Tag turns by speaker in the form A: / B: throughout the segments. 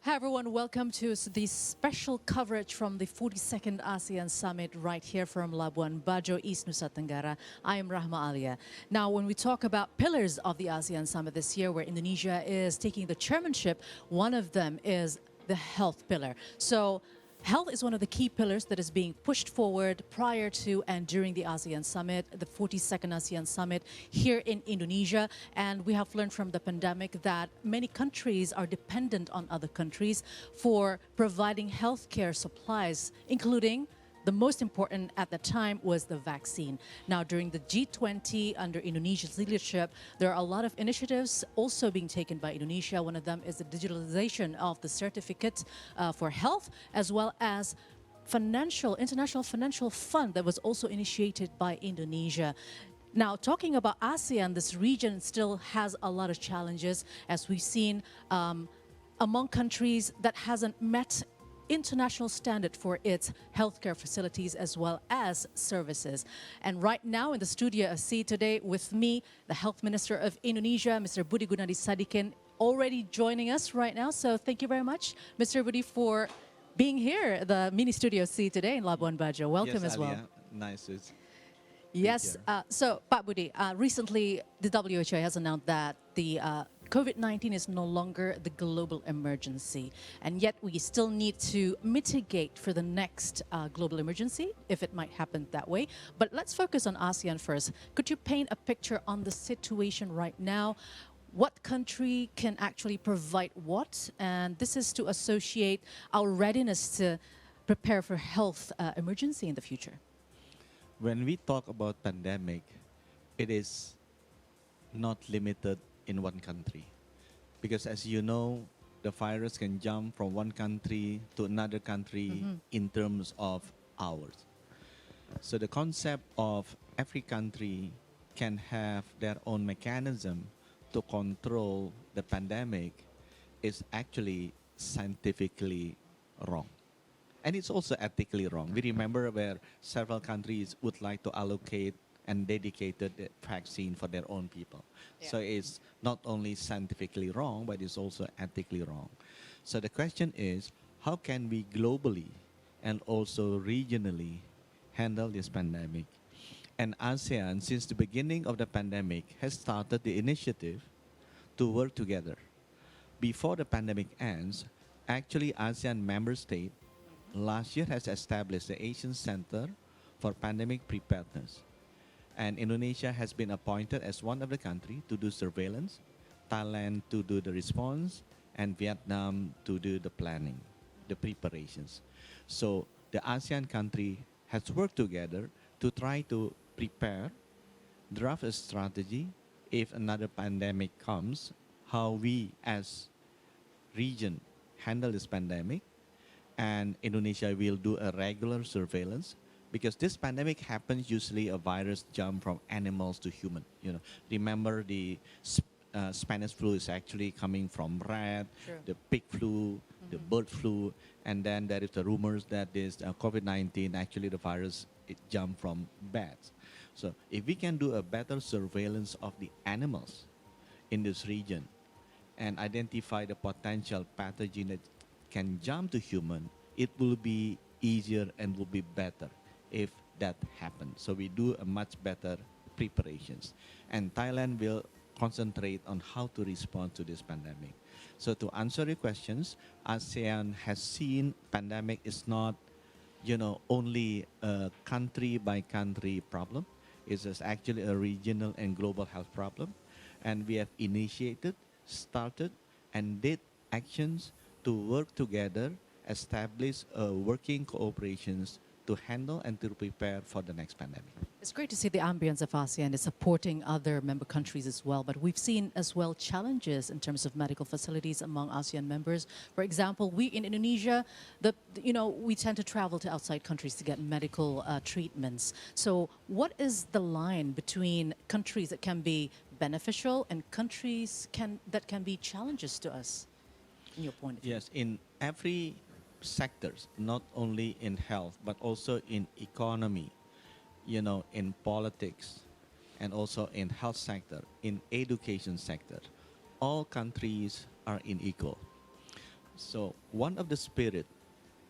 A: Hi everyone, welcome to the special coverage from the 42nd ASEAN Summit right here from Labuan Bajo, East Nusa Tenggara. I am Rahma Alia. Now, when we talk about pillars of the ASEAN Summit this year, where Indonesia is taking the chairmanship, one of them is the health pillar. So health is one of the key pillars that is being pushed forward prior to and during the ASEAN Summit, the 42nd ASEAN Summit here in Indonesia. And we have learned from the pandemic that many countries are dependent on other countries for providing healthcare supplies, including the most important at the time was the vaccine. Now, during the G20 under Indonesia's leadership, there are a lot of initiatives also being taken by Indonesia. One of them is the digitalization of the certificate for health, as well as international financial fund that was also initiated by Indonesia. Now, talking about ASEAN, this region still has a lot of challenges, as we've seen among countries that hasn't met international standard for its healthcare facilities as well as services. And right now in the studio, I see today with me the Health Minister of Indonesia, Mr. Budi Gunadi Sadikin, already joining us right now. So thank you very much, Mr. Budi, for being here, the mini studio C today in Labuan Bajo. Welcome as well.
B: Nice.
A: Yes, so Pak Budi, recently the WHO has announced that the COVID-19 is no longer the global emergency, and yet we still need to mitigate for the next global emergency, if it might happen that way. But let's focus on ASEAN first. Could you paint a picture on the situation right now? What country can actually provide what? And this is to associate our readiness to prepare for health emergency in the future.
B: When we talk about pandemic, it is not limited in one country. Because as you know, the virus can jump from one country to another country in terms of hours. So the concept of every country can have their own mechanism to control the pandemic is actually scientifically wrong. And it's also ethically wrong. We remember where several countries would like to allocate and dedicated the vaccine for their own people. Yeah. So it's not only scientifically wrong, but it's also ethically wrong. So the question is, how can we globally and also regionally handle this pandemic? And ASEAN, since the beginning of the pandemic, has started the initiative to work together. Before the pandemic ends, actually ASEAN member state last year has established the Asian Center for Pandemic Preparedness. And Indonesia has been appointed as one of the countries to do surveillance, Thailand to do the response, and Vietnam to do the planning, the preparations. So the ASEAN country has worked together to try to prepare, draft a strategy if another pandemic comes, how we as region handle this pandemic. And Indonesia will do a regular surveillance, because this pandemic happens usually a virus jump from animals to human. You know, remember the Spanish flu is actually coming from rat, sure. The pig flu, the bird flu, and then there is the rumors that this COVID-19 actually the virus it jumped from bats. So if we can do a better surveillance of the animals in this region and identify the potential pathogen that can jump to human, it will be easier and will be better if that happens. So we do a much better preparations. And Thailand will concentrate on how to respond to this pandemic. So to answer your questions, ASEAN has seen pandemic is not, only a country by country problem. It's just actually a regional and global health problem. And we have initiated, started, and did actions to work together, establish working cooperations to handle and to prepare for the next pandemic.
A: It's great to see the ambience of ASEAN is supporting other member countries as well, but we've seen as well challenges in terms of medical facilities among ASEAN members. For example, we in Indonesia, we tend to travel to outside countries to get medical treatments. So what is the line between countries that can be beneficial and countries that can be challenges to us, in your point of view?
B: Yes, in every sectors, not only in health, but also in economy, in politics, and also in health sector, in education sector. All countries are unequal. So one of the spirit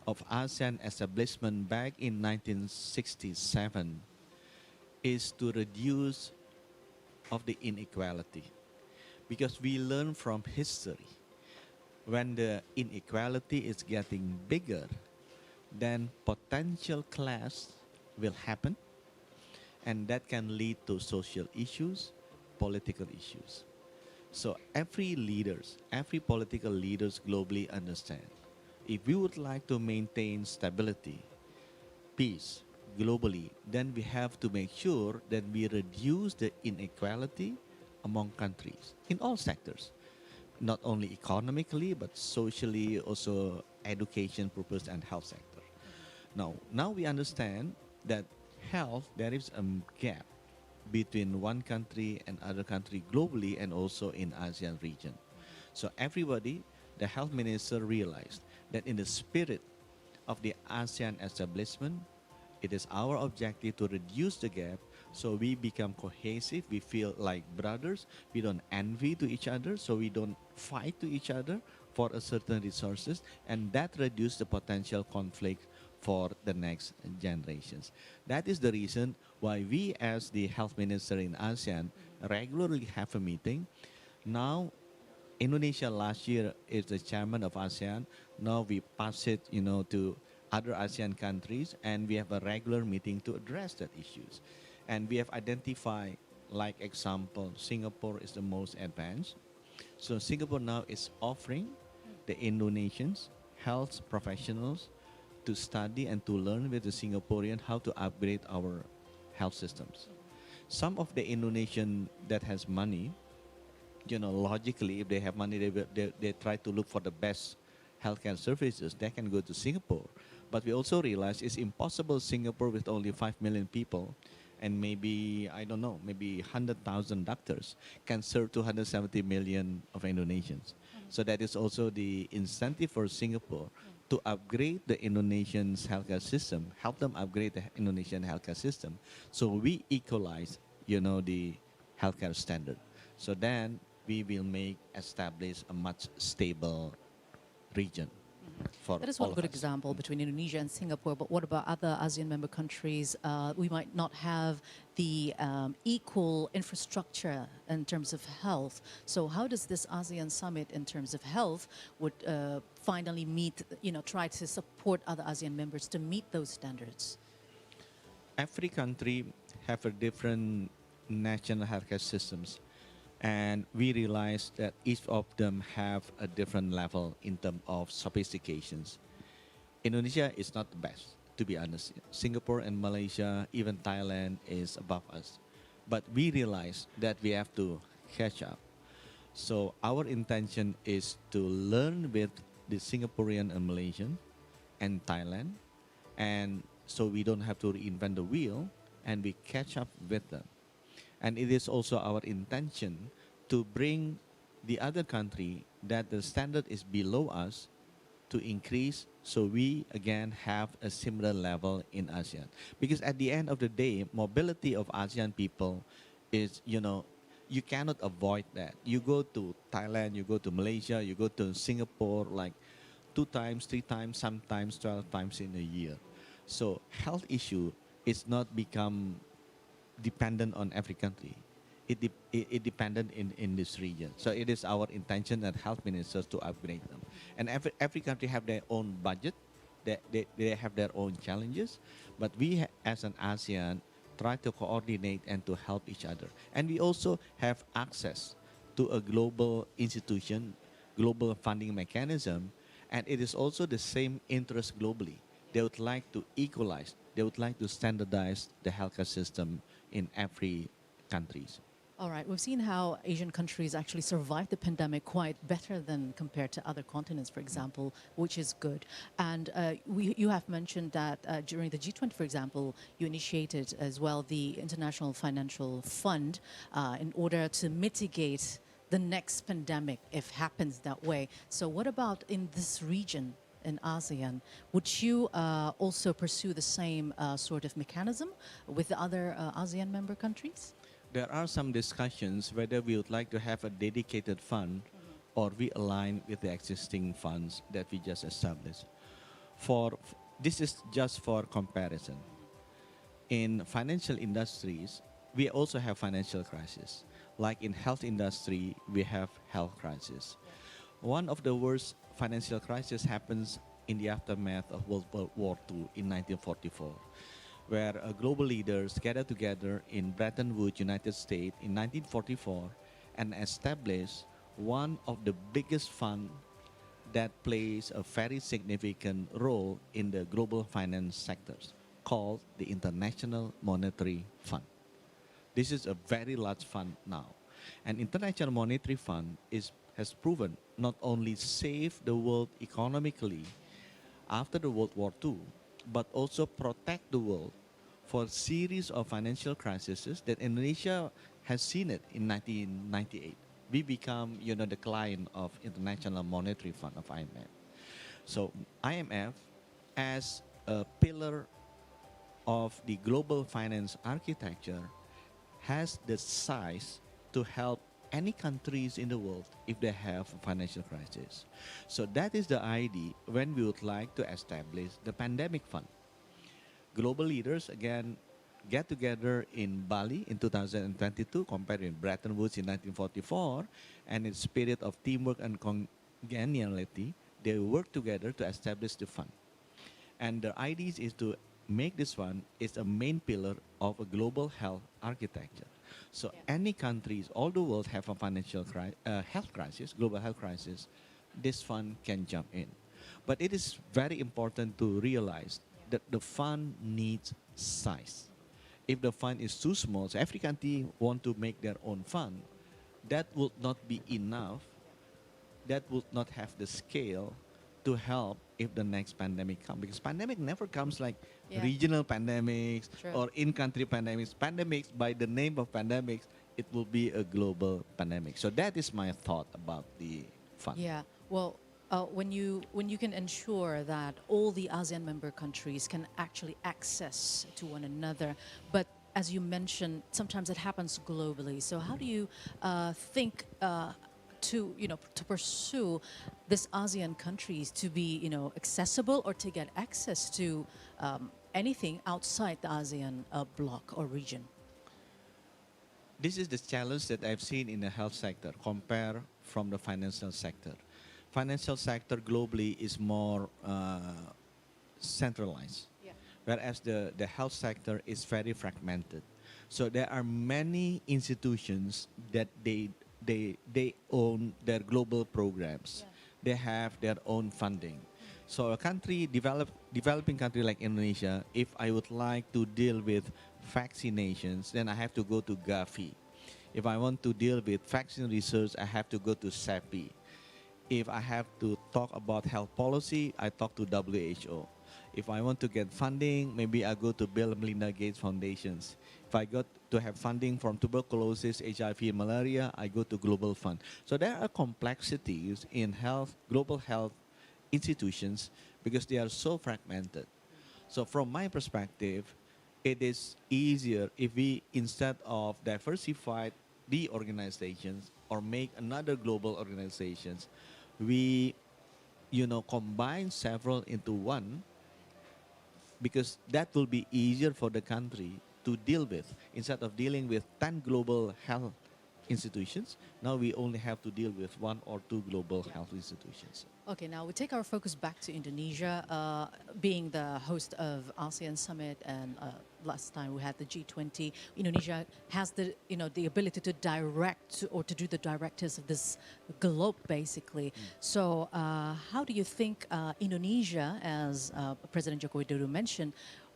B: of ASEAN establishment back in 1967 is to reduce of the inequality, because we learn from history when the inequality is getting bigger, then potential class will happen, and that can lead to social issues, political issues. So every political leaders globally understand, if we would like to maintain stability, peace globally, then we have to make sure that we reduce the inequality among countries in all sectors, not only economically but socially, also education purpose and health sector. Now we understand that health, there is a gap between one country and other country globally and also in ASEAN region. So everybody, the health minister realized that in the spirit of the ASEAN establishment, it is our objective to reduce the gap so we become cohesive, we feel like brothers, we don't envy to each other, so we don't fight to each other for a certain resources, and that reduce the potential conflict for the next generations. That is the reason why we as the health minister in ASEAN regularly have a meeting. Now Indonesia last year is the chairman of ASEAN. Now we pass it, to other ASEAN countries, and we have a regular meeting to address that issues. And we have identified, like example, Singapore is the most advanced. So Singapore now is offering the Indonesians, health professionals, to study and to learn with the Singaporean how to upgrade our health systems. Some of the Indonesian that has money, logically, if they have money, they try to look for the best healthcare services. They can go to Singapore. But we also realize it's impossible Singapore with only 5 million people and maybe, I don't know, maybe 100,000 doctors can serve 270 million of Indonesians. So that is also the incentive for Singapore to upgrade the Indonesian's healthcare system, help them upgrade the Indonesian healthcare system. So we equalize, the healthcare standard. So then we will establish a much stable region for
A: That is
B: all
A: one
B: of
A: good
B: us.
A: example between Indonesia and Singapore, but what about other ASEAN member countries? We might not have the equal infrastructure in terms of health. So how does this ASEAN summit in terms of health would finally meet, try to support other ASEAN members to meet those standards?
B: Every country have a different national healthcare systems, and we realize that each of them have a different level in terms of sophistications. Indonesia is not the best, to be honest. Singapore and Malaysia, even Thailand is above us. But we realize that we have to catch up. So our intention is to learn with the Singaporean and Malaysian and Thailand, and so we don't have to reinvent the wheel, and we catch up with them. And it is also our intention to bring the other country that the standard is below us to increase, so we again have a similar level in ASEAN. Because at the end of the day, mobility of ASEAN people is, you cannot avoid that. You go to Thailand, you go to Malaysia, you go to Singapore like 2 times, 3 times, sometimes 12 times in a year. So health issue is not become dependent on every country. It dependent in this region. So it is our intention as health ministers to upgrade them. And every country have their own budget. They have their own challenges. But we as an ASEAN try to coordinate and to help each other. And we also have access to a global institution, global funding mechanism. And it is also the same interest globally. They would like to equalize. They would like to standardize the healthcare system in every countries.
A: All right, we've seen how Asian countries actually survived the pandemic quite better than compared to other continents, for example, which is good. And you have mentioned that during the G20, for example, you initiated as well the International Financial Fund in order to mitigate the next pandemic if happens that way. So what about in this region? In ASEAN, would you also pursue the same sort of mechanism with the other ASEAN member countries?
B: There are some discussions whether we would like to have a dedicated fund or we align with the existing funds that we just established. This is just for comparison. In financial industries, we also have financial crisis. Like in health industry, we have health crisis. One of the worst financial crisis happens in the aftermath of World War II in 1944, where global leaders gathered together in Bretton Woods, United States in 1944 and established one of the biggest funds that plays a very significant role in the global finance sectors, called the International Monetary Fund. This is a very large fund now. And International Monetary Fund has proven not only save the world economically after the World War II, but also protect the world for a series of financial crises that Indonesia has seen it in 1998. We become, the client of International Monetary Fund of IMF. So IMF, as a pillar of the global finance architecture, has the size to help any countries in the world if they have a financial crisis. So that is the idea when we would like to establish the pandemic fund. Global leaders again get together in Bali in 2022, compared in Bretton Woods in 1944, and in spirit of teamwork and congeniality, they work together to establish the fund. And the idea is to make this one is a main pillar of a global health architecture. So any countries, all the world have a financial health crisis, global health crisis, this fund can jump in. But it is very important to realize that the fund needs size. If the fund is too small, so every country want to make their own fund, that would not be enough. That would not have the scale to help if the next pandemic comes. Because pandemic never comes like regional pandemics or in-country pandemics. Pandemics, by the name of pandemics, it will be a global pandemic. So that is my thought about the fund.
A: Yeah, well, when you can ensure that all the ASEAN member countries can actually access to one another, but as you mentioned, sometimes it happens globally. So how do you think to pursue this ASEAN countries to be accessible or to get access to anything outside the ASEAN bloc or region?
B: This is the challenge that I've seen in the health sector compared from the financial sector. Financial sector globally is more centralized, whereas the health sector is very fragmented. So there are many institutions that they own their global programs. They have their own funding. So a developing country like Indonesia, if I would like to deal with vaccinations, then I have to go to Gavi. If I want to deal with vaccine research, I have to go to CEPI. If I have to talk about health policy, I talk to WHO. If I want to get funding, maybe I go to Bill and Melinda Gates Foundations. If I got to have funding from tuberculosis, HIV, and malaria, I go to Global Fund. So there are complexities in global health institutions because they are so fragmented. So from my perspective, it is easier if we, instead of diversified the organizations or make another global organizations, we combine several into one, because that will be easier for the country to deal with. Instead of dealing with 10 global health institutions, now we only have to deal with 1 or 2 global health institutions.
A: Okay, now we take our focus back to Indonesia, being the host of ASEAN Summit, and last time we had the G20. Indonesia has the ability to direct or to do the directives of this globe, basically. So how do you think Indonesia, as President Joko Widodo mentioned,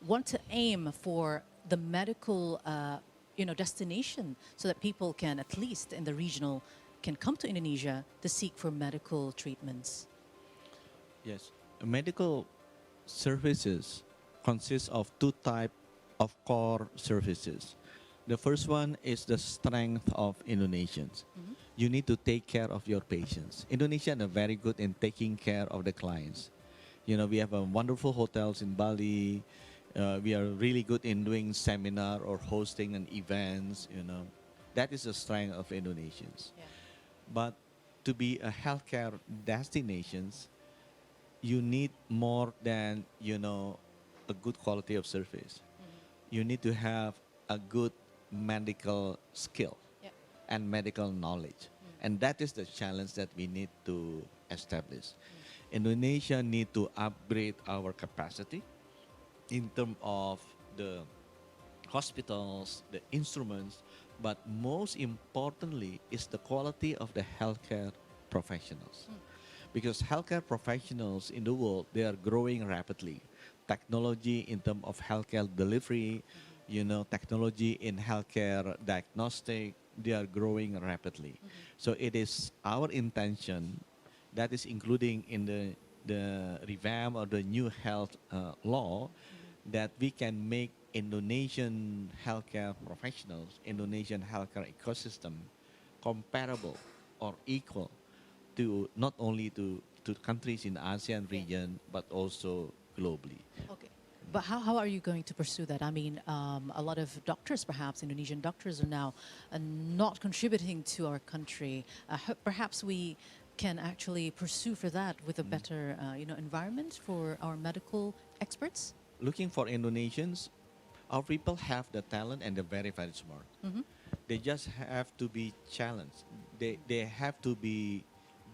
A: want to aim for the medical destination so that people can, at least in the regional, can come to Indonesia to seek for medical treatments?
B: Yes, medical services consist of 2 types of core services. The first one is the strength of Indonesians. You need to take care of your patients. Indonesians are very good in taking care of the clients. We have wonderful hotels in Bali. We are really good in doing seminar or hosting an events. That is the strength of Indonesians. But to be a healthcare destinations, you need more than, a good quality of service. You need to have a good medical skill
A: Yeah.
B: and medical knowledge. And that is the challenge that we need to establish. Indonesia need to upgrade our capacity in terms of the hospitals, the instruments, but most importantly is the quality of the healthcare professionals. Because healthcare professionals in the world, they are growing rapidly. Technology in terms of healthcare delivery, technology in healthcare diagnostic, they are growing rapidly. So it is our intention, that is including in the revamp or the new health law, that we can make Indonesian healthcare professionals, Indonesian healthcare ecosystem comparable or equal to not only to countries in the ASEAN region, but also globally.
A: Okay. But how are you going to pursue that? I mean, a lot of doctors, perhaps Indonesian doctors, are now not contributing to our country. Perhaps we can actually pursue for that with a better, environment for our medical experts.
B: Looking for Indonesians, our people have the talent and they're very, very smart. They just have to be challenged. They have to be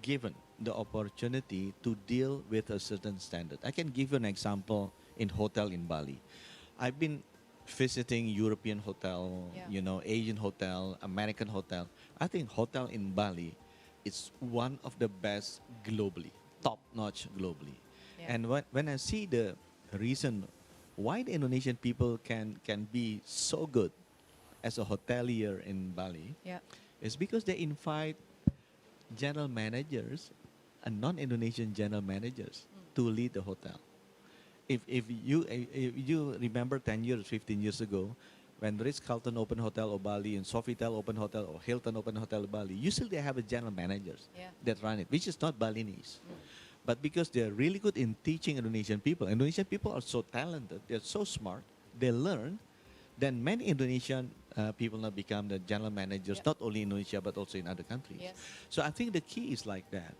B: given the opportunity to deal with a certain standard. I can give you an example in hotel in Bali. I've been visiting European hotel,
A: Yeah.
B: Asian hotel, American hotel. I think hotel in Bali is one of the best globally, top notch globally.
A: Yeah.
B: And when I see the reason why the Indonesian people can be so good as a hotelier in Bali,
A: Yeah.
B: is because they invite general managers and non-Indonesian general managers to lead the hotel. If you remember 10 years, 15 years ago, when Ritz-Carlton opened hotel or Bali and Sofitel opened hotel or Hilton opened hotel Bali, usually they have a general managers
A: Yeah.
B: that run it, which is not Balinese. But because they're really good in teaching Indonesian people are so talented, they're so smart, they learn, then many Indonesian people now become the general managers,
A: Yeah.
B: not only in Indonesia, but also in other countries.
A: Yes.
B: So I think the key is like that.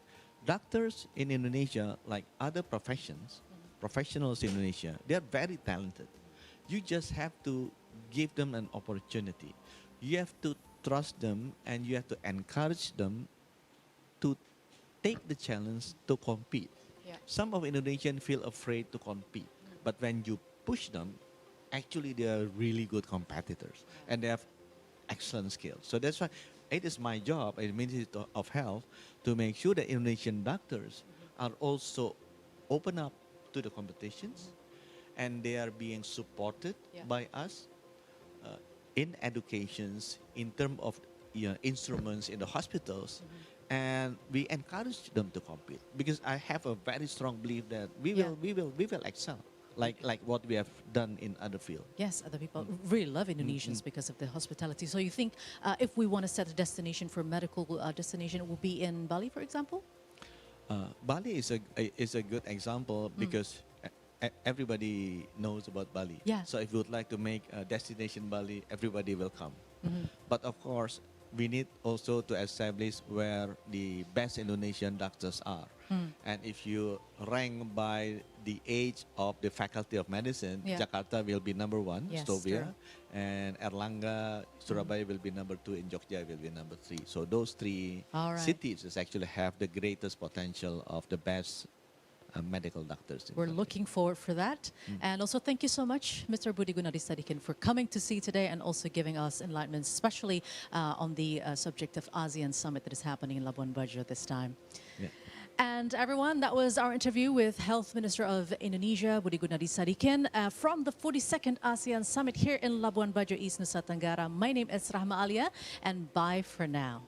B: Doctors in Indonesia, like other professions, professionals in Indonesia, they are very talented. You just have to give them an opportunity. You have to trust them and you have to encourage them to take the challenge to compete.
A: Yeah.
B: Some of Indonesians feel afraid to compete, but when you push them, actually they are really good competitors and they have excellent skills. So that's why it is my job as Ministry of Health to make sure that Indonesian doctors are also open up to the competitions and they are being supported
A: Yeah.
B: by us in educations, in terms of instruments in the hospitals, and we encourage them to compete because I have a very strong belief that we
A: Yeah.
B: will excel like what we have done in other fields.
A: Yes, other people really love Indonesians because of the hospitality. So you think if we want to set a destination for medical destination, it will be in Bali, for example?
B: Bali is a good example because everybody knows about Bali.
A: Yeah.
B: So if you would like to make a destination Bali, everybody will come. But of course, we need also to establish where the best Indonesian doctors are. And if you rank by the age of the faculty of medicine,
A: Yeah.
B: Jakarta will be number one,
A: Yes,
B: Stovia,
A: true.
B: and Erlangga, Surabaya will be number two, and Jogja will be number three. So those three
A: All right.
B: cities is actually have the greatest potential of the best medical doctors. in
A: We're
B: country.
A: looking forward for that. And also thank you so much, Mr. Budi Gunadi Sadikin, for coming to see today and also giving us enlightenment, especially on the subject of ASEAN Summit that is happening in Labuan Bajo this time.
B: Yeah.
A: And everyone, that was our interview with Health Minister of Indonesia, Budi Gunadi Sadikin, from the 42nd ASEAN Summit here in Labuan Bajo, East Nusa Tenggara. My name is Rahma Alia, and bye for now.